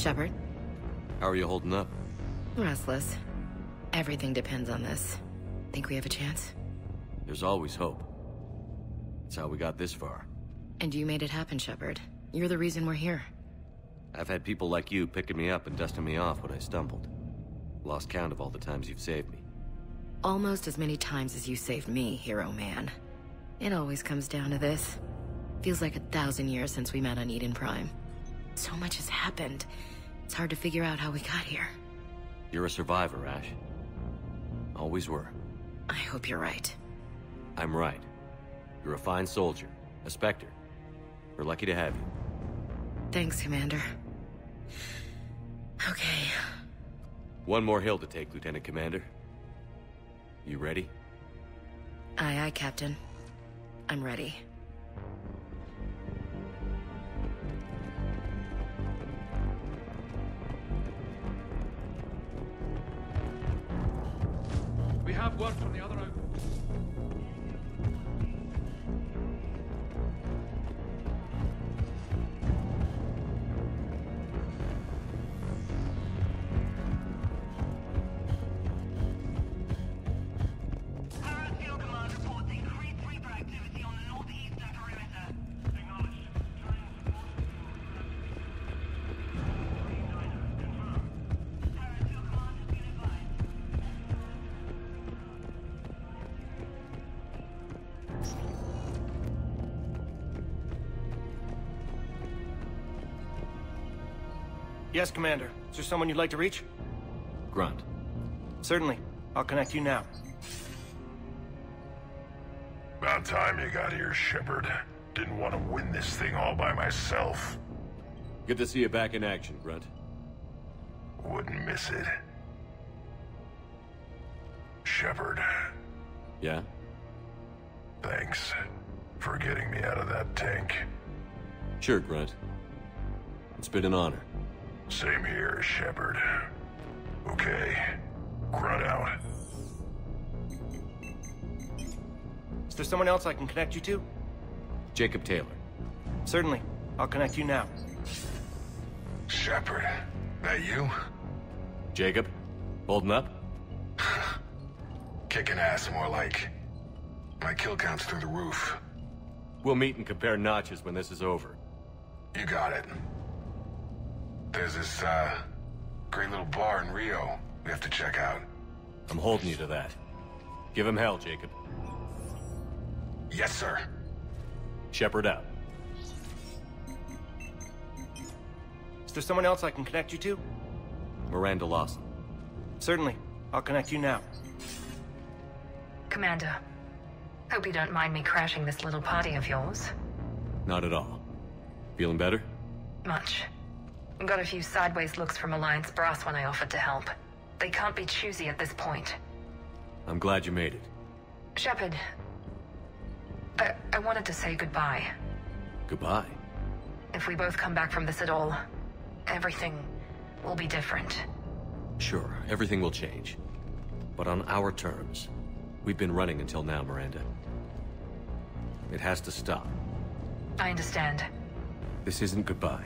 Shepard? How are you holding up? Restless. Everything depends on this. Think we have a chance? There's always hope. That's how we got this far. And you made it happen, Shepard. You're the reason we're here. I've had people like you picking me up and dusting me off when I stumbled. Lost count of all the times you've saved me. Almost as many times as you saved me, hero man. It always comes down to this. Feels like 1,000 years since we met on Eden Prime. So much has happened. It's hard to figure out how we got here. You're a survivor, Ash. Always were. I hope you're right. I'm right. You're a fine soldier. A Spectre. We're lucky to have you. Thanks, Commander. Okay. One more hill to take, Lieutenant Commander. You ready? Aye, aye, Captain. I'm ready. We have one from the other out. Yes, Commander. Is there someone you'd like to reach? Grunt. Certainly. I'll connect you now. About time you got here, Shepard. Didn't want to win this thing all by myself. Good to see you back in action, Grunt. Wouldn't miss it. Shepard, Yeah? thanks for getting me out of that tank. Sure, Grunt. It's been an honor. Same here, Shepard. Okay, Grunt out. Is there someone else I can connect you to? Jacob Taylor. Certainly. I'll connect you now. Shepard, that you? Jacob? Holding up? Kicking ass, more like. My kill count's through the roof. We'll meet and compare notches when this is over. You got it. There's this, great little bar in Rio we have to check out. I'm holding you to that. Give him hell, Jacob. Yes, sir. Shepard out. Is there someone else I can connect you to? Miranda Lawson. Certainly. I'll connect you now. Commander, hope you don't mind me crashing this little party of yours. Not at all. Feeling better? Much. Got a few sideways looks from Alliance brass when I offered to help. They can't be choosy at this point. I'm glad you made it. Shepard, I wanted to say goodbye. Goodbye. If we both come back from this at all, everything will be different. Sure, everything will change. But on our terms. We've been running until now, Miranda. It has to stop. I understand. This isn't goodbye.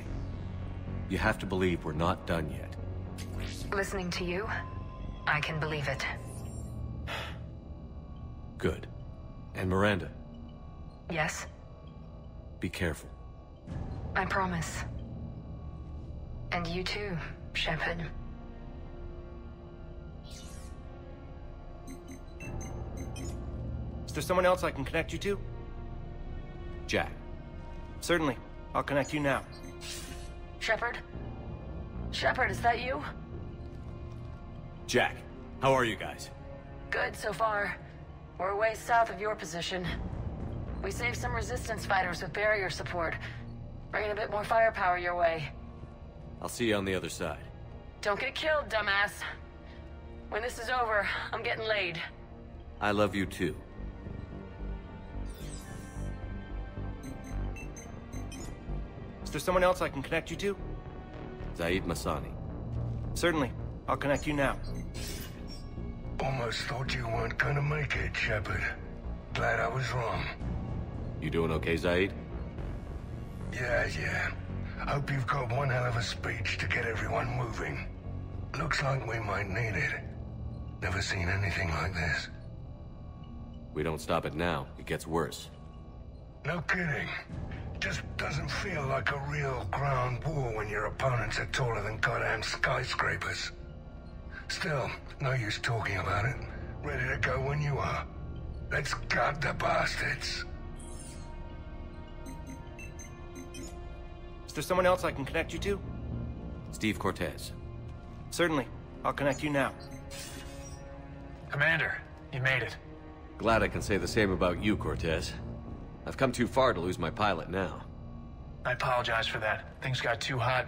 You have to believe we're not done yet. Listening to you, I can believe it. Good. And Miranda, Yes, be careful. I promise. And you too, Shepard. Is there someone else I can connect you to? Jack. Certainly. I'll connect you now. Shepard? Shepard, is that you? Jack, how are you guys? Good so far. We're way south of your position. We saved some resistance fighters with barrier support. Bringing a bit more firepower your way. I'll see you on the other side. Don't get killed, dumbass. When this is over, I'm getting laid. I love you too. Is there someone else I can connect you to? Zaid Masani. Certainly. I'll connect you now. Almost thought you weren't gonna make it, Shepard. Glad I was wrong. You doing okay, Zaid? Yeah. Hope you've got one hell of a speech to get everyone moving. Looks like we might need it. Never seen anything like this. We don't stop it now, it gets worse. No kidding. Just doesn't feel like a real ground war when your opponents are taller than goddamn skyscrapers. Still, no use talking about it. Ready to go when you are. Let's gut the bastards. Is there someone else I can connect you to? Steve Cortez. Certainly. I'll connect you now. Commander, you made it. Glad I can say the same about you, Cortez. I've come too far to lose my pilot now. I apologize for that. Things got too hot.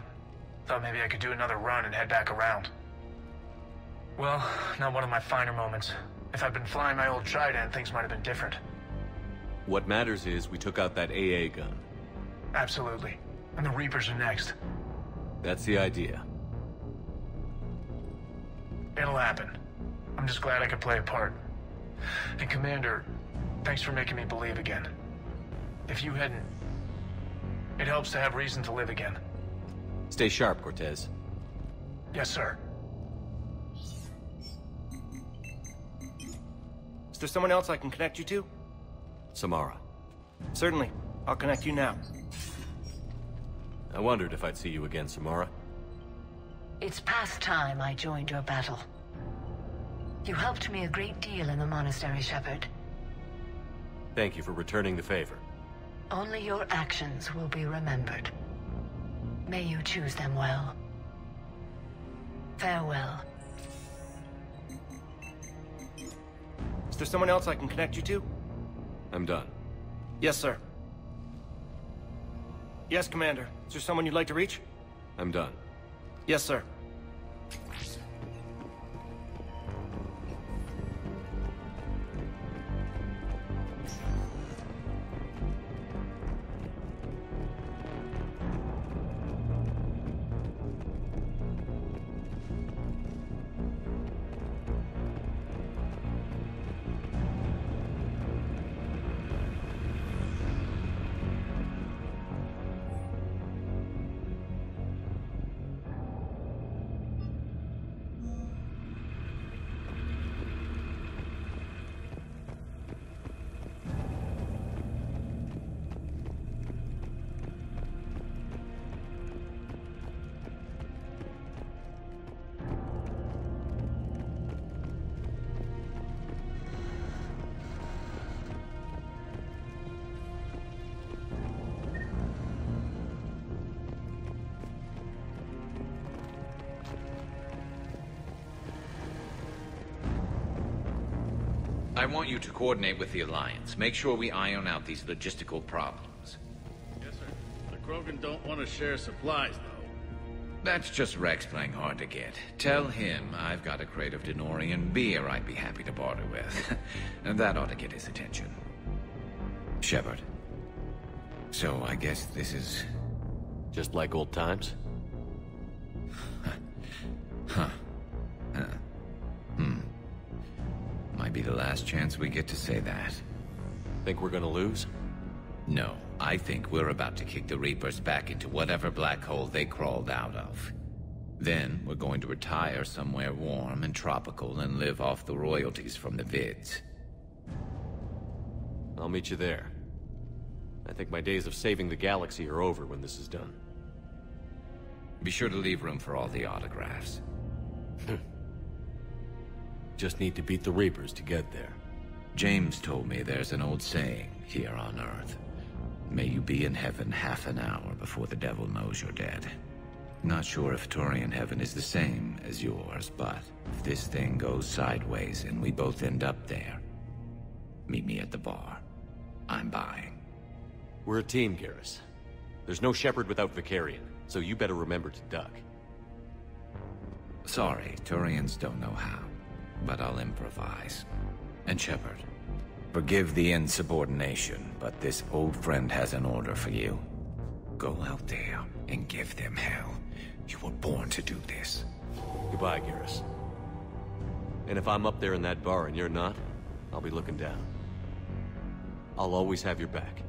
Thought maybe I could do another run and head back around. Well, not one of my finer moments. If I'd been flying my old Trident, things might have been different. What matters is we took out that AA gun. Absolutely. And the Reapers are next. That's the idea. It'll happen. I'm just glad I could play a part. And Commander, thanks for making me believe again. If you hadn't... It helps to have reason to live again. Stay sharp, Cortez. Yes, sir. Is there someone else I can connect you to? Samara. Certainly. I'll connect you now. I wondered if I'd see you again, Samara. It's past time I joined your battle. You helped me a great deal in the monastery, Shepard. Thank you for returning the favor. Only your actions will be remembered. May you choose them well. Farewell. Is there someone else I can connect you to? I'm done. Yes, sir. Yes, Commander. Is there someone you'd like to reach? I'm done. Yes, sir. I want you to coordinate with the Alliance. Make sure we iron out these logistical problems. Yes, sir. The Krogan don't want to share supplies, though. That's just Rex playing hard to get. Tell him I've got a crate of Denorian beer I'd be happy to barter with. And that ought to get his attention. Shepard. So I guess this is... Just like old times? Might be the last chance we get to say that. Think we're gonna lose? No, I think we're about to kick the Reapers back into whatever black hole they crawled out of. Then we're going to retire somewhere warm and tropical and live off the royalties from the vids. I'll meet you there. I think my days of saving the galaxy are over when this is done. Be sure to leave room for all the autographs. Just need to beat the Reapers to get there. James told me there's an old saying here on Earth. May you be in heaven half an hour before the devil knows you're dead. Not sure if Turian heaven is the same as yours, but if this thing goes sideways and we both end up there, meet me at the bar. I'm buying. We're a team, Garrus. There's no Shepard without Vicarian, so you better remember to duck. Sorry, Turians don't know how, but I'll improvise. And Shepard, forgive the insubordination, but this old friend has an order for you. Go out there and give them hell. You were born to do this. Goodbye, Garrus. And if I'm up there in that bar and you're not, I'll be looking down. I'll always have your back.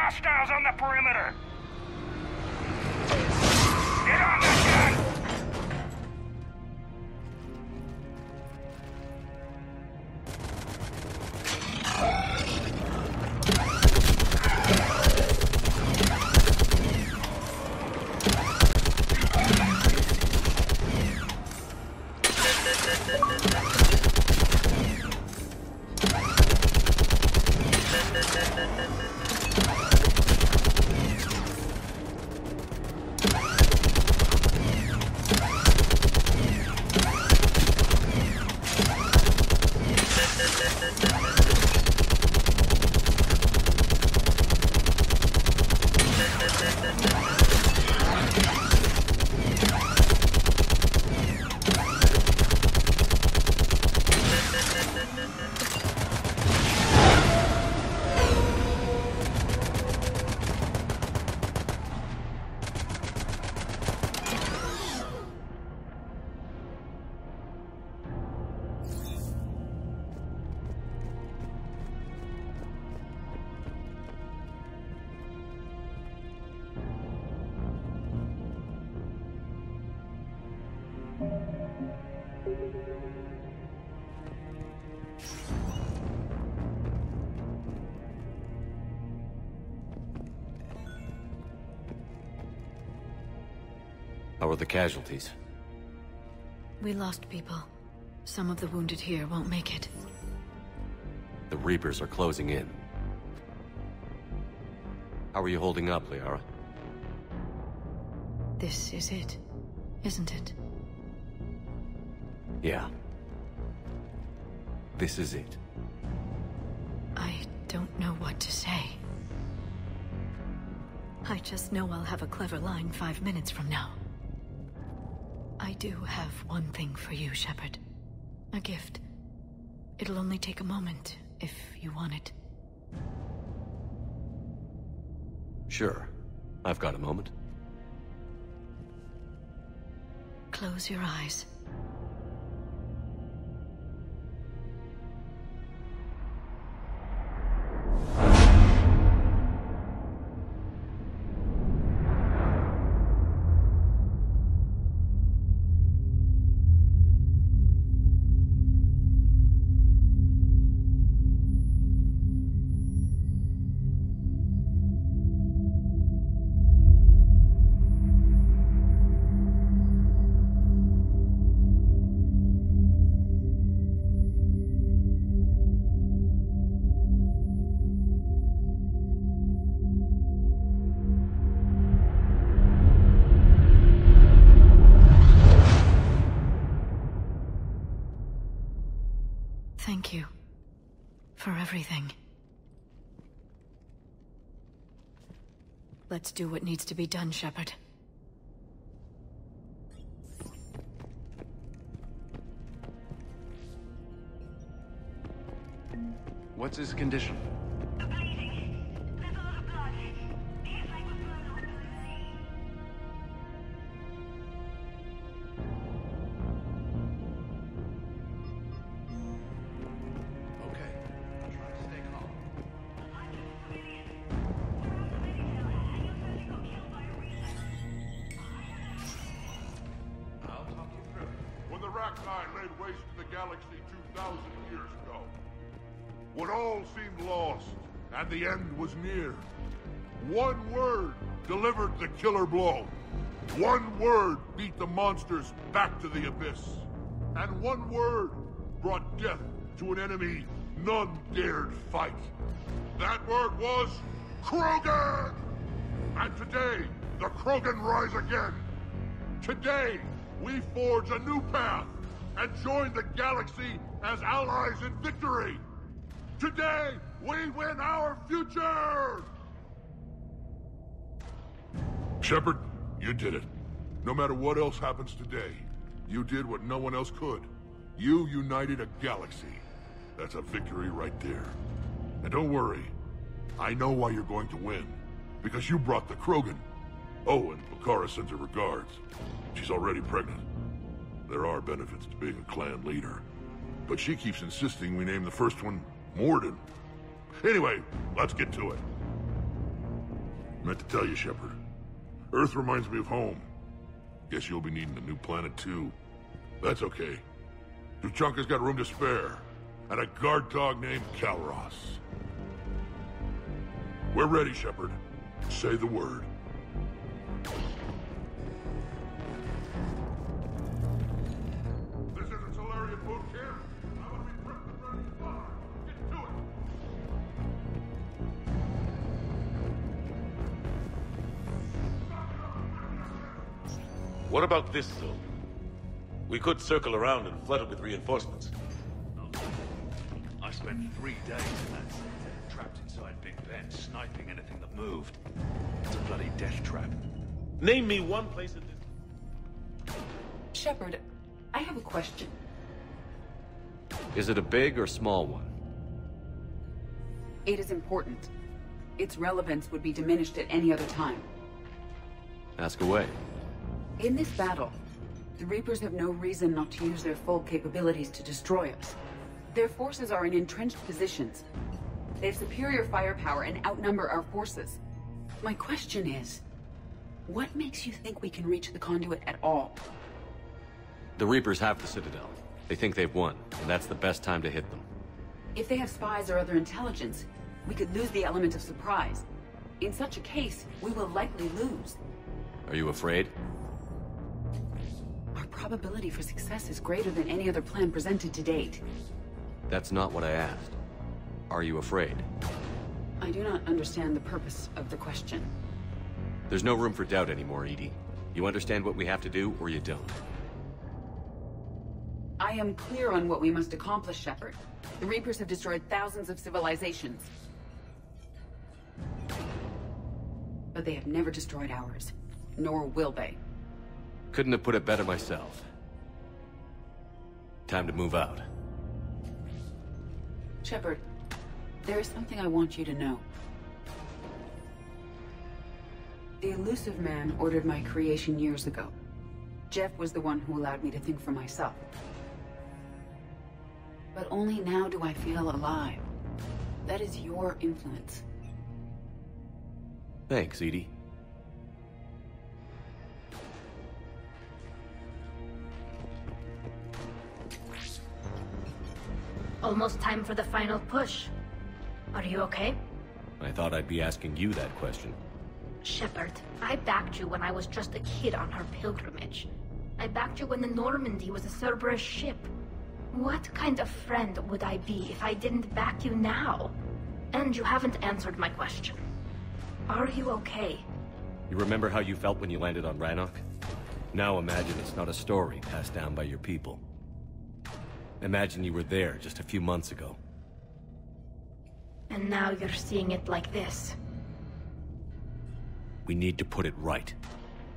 Hostiles on the perimeter! Get on the gun! How are the casualties? We lost people. Some of the wounded here won't make it. The Reapers are closing in. How are you holding up, Liara? This is it, isn't it? Yeah. This is it. I don't know what to say. I just know I'll have a clever line 5 minutes from now. I do have one thing for you, Shepard. A gift. It'll only take a moment, if you want it. Sure. I've got a moment. Close your eyes. Thank you for everything. Let's do what needs to be done, Shepard. What's his condition? Laid waste to the galaxy 2,000 years ago. When all seemed lost, and the end was near, one word delivered the killer blow. One word beat the monsters back to the abyss. And one word brought death to an enemy none dared fight. That word was Krogan! And today, the Krogan rise again. Today, we forge a new path and join the galaxy as allies in victory. Today, we win our future! Shepard, you did it. No matter what else happens today, you did what no one else could. You united a galaxy. That's a victory right there. And don't worry, I know why you're going to win. Because you brought the Krogan. Oh, and Bakara sends her regards. She's already pregnant. There are benefits to being a clan leader. But she keeps insisting we name the first one Morden. Anyway, let's get to it. Meant to tell you, Shepard. Earth reminds me of home. Guess you'll be needing a new planet, too. That's okay. Tuchanka's got room to spare. And a guard dog named Kalros. We're ready, Shepard. Say the word. This isn't Solarian boot camp. I want to be prepped and ready to fire. Get to it. What about this zone? We could circle around and flood it with reinforcements. I spent 3 days in that sector, trapped inside Big Ben, sniping anything that moved. It's a bloody death trap. Name me one place in this... Shepard, I have a question. Is it a big or small one? It is important. Its relevance would be diminished at any other time. Ask away. In this battle, the Reapers have no reason not to use their full capabilities to destroy us. Their forces are in entrenched positions. They have superior firepower and outnumber our forces. My question is, what makes you think we can reach the conduit at all? The Reapers have the Citadel. They think they've won, and that's the best time to hit them. If they have spies or other intelligence, we could lose the element of surprise. In such a case, we will likely lose. Are you afraid? Our probability for success is greater than any other plan presented to date. That's not what I asked. Are you afraid? I do not understand the purpose of the question. There's no room for doubt anymore, Edie. You understand what we have to do, or you don't. I am clear on what we must accomplish, Shepard. The Reapers have destroyed thousands of civilizations. But they have never destroyed ours. Nor will they. Couldn't have put it better myself. Time to move out. Shepard, there is something I want you to know. The Elusive Man ordered my creation years ago. Jeff was the one who allowed me to think for myself. But only now do I feel alive. That is your influence. Thanks, Edie. Almost time for the final push. Are you okay? I thought I'd be asking you that question. Shepard, I backed you when I was just a kid on her pilgrimage. I backed you when the Normandy was a Cerberus ship. What kind of friend would I be if I didn't back you now? And you haven't answered my question. Are you okay? You remember how you felt when you landed on Rannoch? Now imagine it's not a story passed down by your people. Imagine you were there just a few months ago. And now you're seeing it like this. We need to put it right.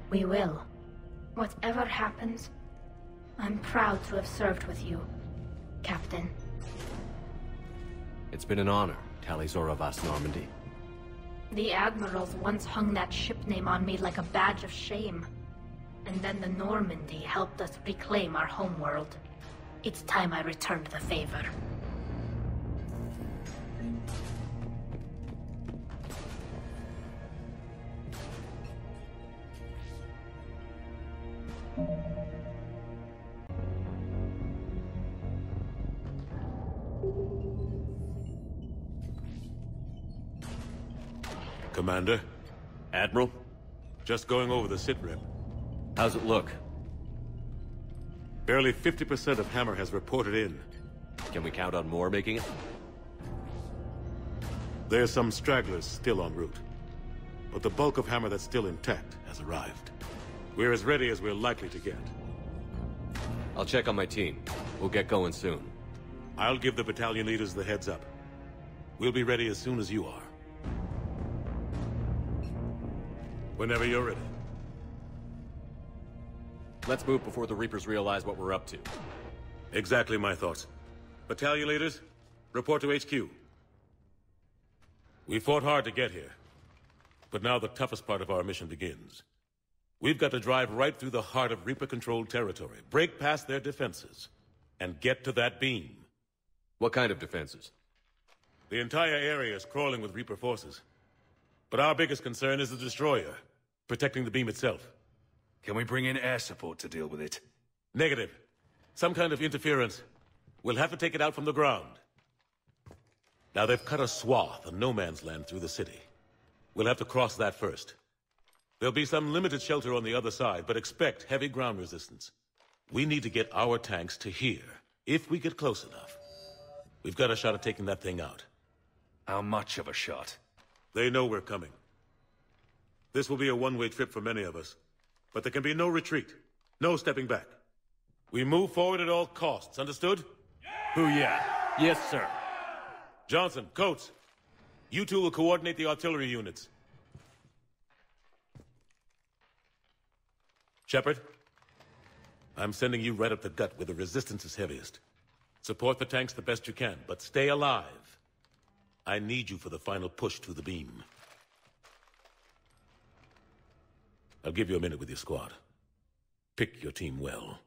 We will. Whatever happens, I'm proud to have served with you, Captain. It's been an honor, Talizora Vas Normandy. The Admirals once hung that ship name on me like a badge of shame. And then the Normandy helped us reclaim our homeworld. It's time I returned the favor. Commander? Admiral? Just going over the sitrep. How's it look? Barely 50% of Hammer has reported in. Can we count on more making it? There's some stragglers still en route. But the bulk of Hammer that's still intact has arrived. We're as ready as we're likely to get. I'll check on my team. We'll get going soon. I'll give the battalion leaders the heads up. We'll be ready as soon as you are. Whenever you're ready. Let's move before the Reapers realize what we're up to. Exactly my thoughts. Battalion leaders, report to HQ. We fought hard to get here. But now the toughest part of our mission begins. We've got to drive right through the heart of Reaper-controlled territory, break past their defenses, and get to that beam. What kind of defenses? The entire area is crawling with Reaper forces. But our biggest concern is the destroyer, protecting the beam itself. Can we bring in air support to deal with it? Negative. Some kind of interference. We'll have to take it out from the ground. Now they've cut a swath of no man's land through the city. We'll have to cross that first. There'll be some limited shelter on the other side, but expect heavy ground resistance. We need to get our tanks to here, if we get close enough. We've got a shot at taking that thing out. How much of a shot? They know we're coming. This will be a one-way trip for many of us. But there can be no retreat. No stepping back. We move forward at all costs, understood? Booyah. Yes, sir. Johnson, Coates, you two will coordinate the artillery units. Shepard, I'm sending you right up the gut where the resistance is heaviest. Support the tanks the best you can, but stay alive. I need you for the final push to the beam. I'll give you a minute with your squad. Pick your team well.